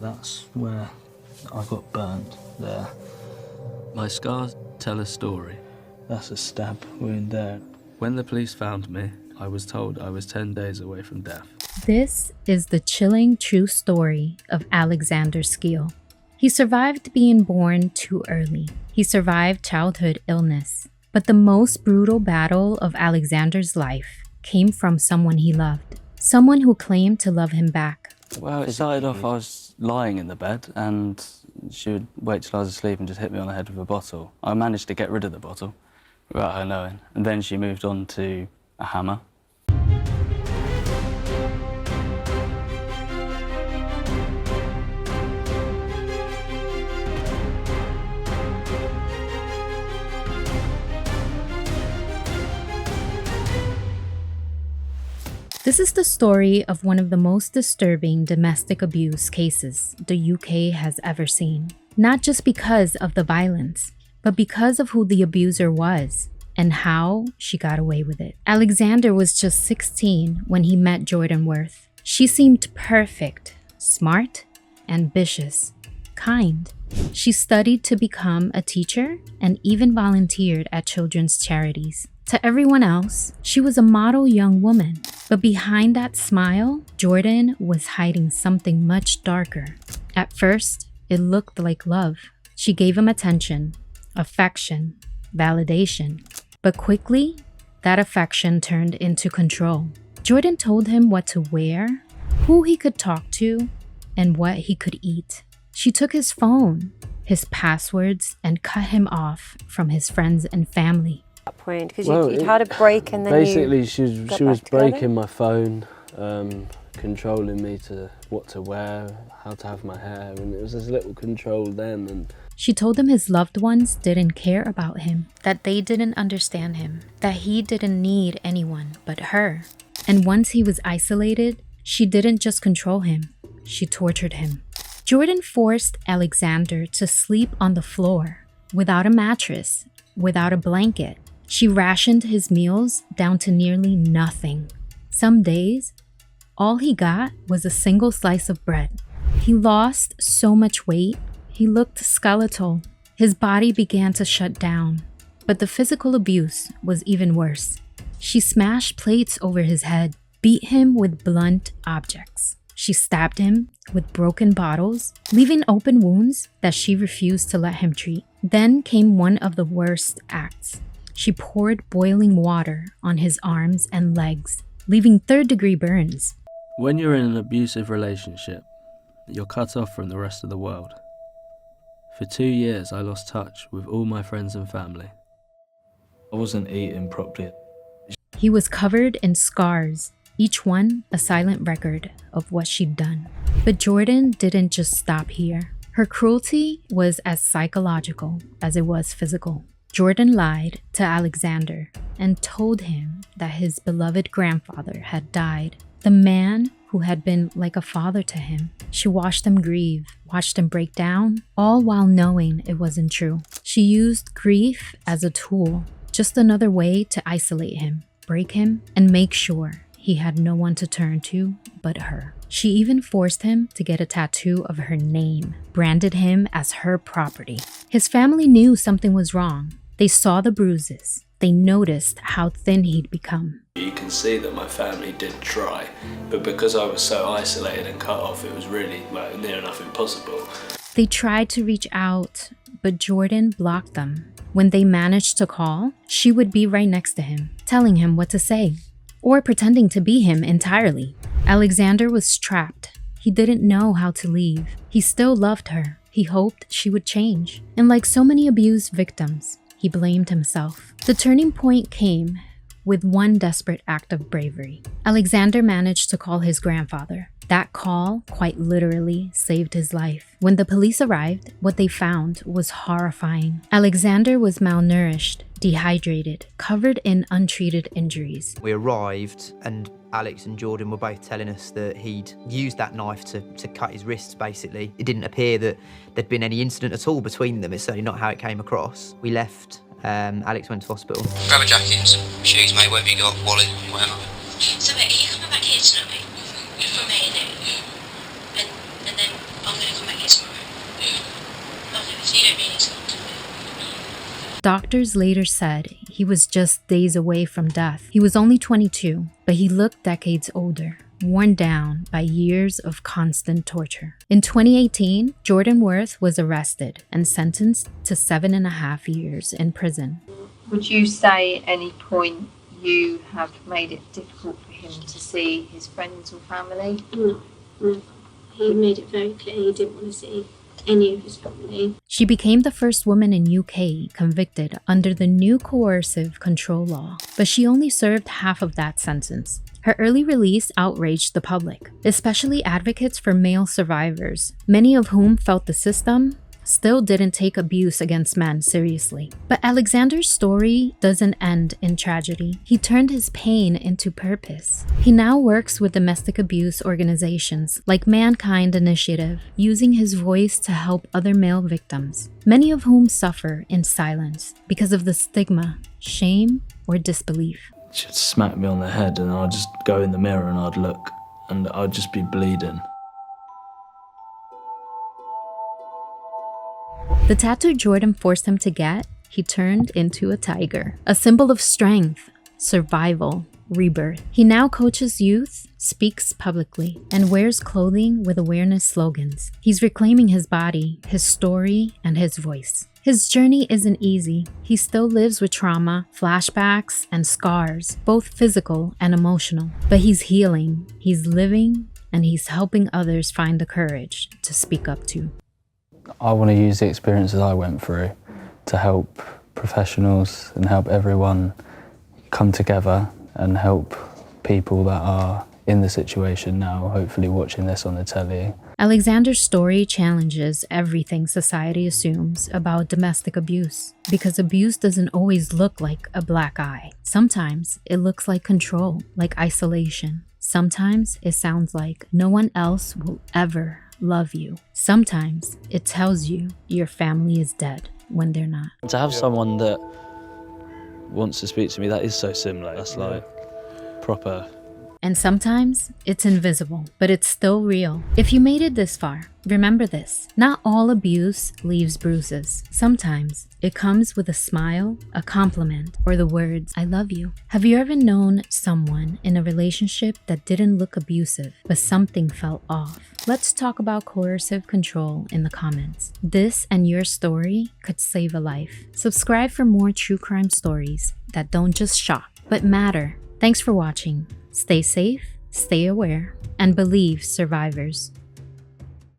That's where I got burnt there. My scars tell a story. That's a stab wound there. When the police found me, I was told I was 10 days away from death. This is the chilling true story of Alexander Skeel. He survived being born too early. He survived childhood illness. But the most brutal battle of Alexander's life came from someone he loved. Someone who claimed to love him back. Well, it started off, I was lying in the bed and she would wait till I was asleep and just hit me on the head with a bottle. I managed to get rid of the bottle without her knowing. And then she moved on to a hammer. This is the story of one of the most disturbing domestic abuse cases the UK has ever seen. Not just because of the violence, but because of who the abuser was and how she got away with it. Alexander was just 16 when he met Jordan Worth. She seemed perfect, smart, ambitious, kind. She studied to become a teacher and even volunteered at children's charities. To everyone else, she was a model young woman. But behind that smile, Jordan was hiding something much darker. At first, it looked like love. She gave him attention, affection, validation. But quickly, that affection turned into control. Jordan told him what to wear, who he could talk to, and what he could eat. She took his phone, his passwords, and cut him off from his friends and family. Point because you'd had a break and then basically she was breaking together? my phone, controlling me to what to wear, how to have my hair, and it was this little control then. And she told him his loved ones didn't care about him, that they didn't understand him, that he didn't need anyone but her. And once he was isolated, she didn't just control him, she tortured him. Jordan forced Alexander to sleep on the floor, without a mattress, without a blanket. She rationed his meals down to nearly nothing. Some days, all he got was a single slice of bread. He lost so much weight, he looked skeletal. His body began to shut down. But the physical abuse was even worse. She smashed plates over his head, beat him with blunt objects. She stabbed him with broken bottles, leaving open wounds that she refused to let him treat. Then came one of the worst acts. She poured boiling water on his arms and legs, leaving third-degree burns. When you're in an abusive relationship, you're cut off from the rest of the world. For 2 years, I lost touch with all my friends and family. I wasn't eating properly. He was covered in scars, each one a silent record of what she'd done. But Jordan didn't just stop here. Her cruelty was as psychological as it was physical. Jordan lied to Alexander and told him that his beloved grandfather had died, the man who had been like a father to him. She watched him grieve, watched him break down, all while knowing it wasn't true. She used grief as a tool, just another way to isolate him, break him, and make sure he had no one to turn to but her. She even forced him to get a tattoo of her name, branded him as her property. His family knew something was wrong. They saw the bruises. They noticed how thin he'd become. You can see that my family did try, but because I was so isolated and cut off, it was really near enough impossible. They tried to reach out, but Jordan blocked them. When they managed to call, she would be right next to him, telling him what to say, or pretending to be him entirely. Alexander was trapped. He didn't know how to leave. He still loved her. He hoped she would change. And like so many abused victims, he blamed himself. The turning point came with one desperate act of bravery. Alexander managed to call his grandfather. That call quite literally saved his life. When the police arrived, what they found was horrifying. Alexander was malnourished, dehydrated, covered in untreated injuries. We arrived and Alex and Jordan were both telling us that he'd used that knife to cut his wrists, basically. It didn't appear that there'd been any incident at all between them. It's certainly not how it came across. We left, Alex went to hospital. Grab a jacket and some shoes, mate, whatever you got, wallet, whatever. So mate, are you coming back here tonight? From A&E? And then I'm going to Doctors later said he was just days away from death. He was only 22, but he looked decades older, worn down by years of constant torture. In 2018, Jordan Worth was arrested and sentenced to 7.5 years in prison. Would you say at any point you have made it difficult for him to see his friends or family? No. He made it very clear he didn't want to see any of his family. She became the first woman in UK convicted under the new coercive control law, but she only served half of that sentence. Her early release outraged the public, especially advocates for male survivors, many of whom felt the system still didn't take abuse against men seriously. But Alexander's story doesn't end in tragedy. He turned his pain into purpose. He now works with domestic abuse organizations like Mankind Initiative, using his voice to help other male victims, many of whom suffer in silence because of the stigma, shame, or disbelief. She'd smack me on the head and I'd just go in the mirror and I'd look and I'd just be bleeding. The tattoo Jordan forced him to get, he turned into a tiger, a symbol of strength, survival, rebirth. He now coaches youth, speaks publicly, and wears clothing with awareness slogans. He's reclaiming his body, his story, and his voice. His journey isn't easy. He still lives with trauma, flashbacks, and scars, both physical and emotional. But he's healing, he's living, and he's helping others find the courage to speak up too. I want to use the experiences I went through to help professionals and help everyone come together and help people that are in the situation now, hopefully watching this on the telly. Alexander's story challenges everything society assumes about domestic abuse, because abuse doesn't always look like a black eye. Sometimes it looks like control, like isolation. Sometimes it sounds like no one else will ever love you. Sometimes it tells you your family is dead when they're not. To have someone that wants to speak to me, that is so similar. That's like proper. And sometimes it's invisible, but it's still real. If you made it this far, remember this: not all abuse leaves bruises. Sometimes it comes with a smile, a compliment, or the words, "I love you." Have you ever known someone in a relationship that didn't look abusive, but something felt off? Let's talk about coercive control in the comments. This and your story could save a life. Subscribe for more true crime stories that don't just shock, but matter. Thanks for watching. Stay safe, stay aware, and believe survivors.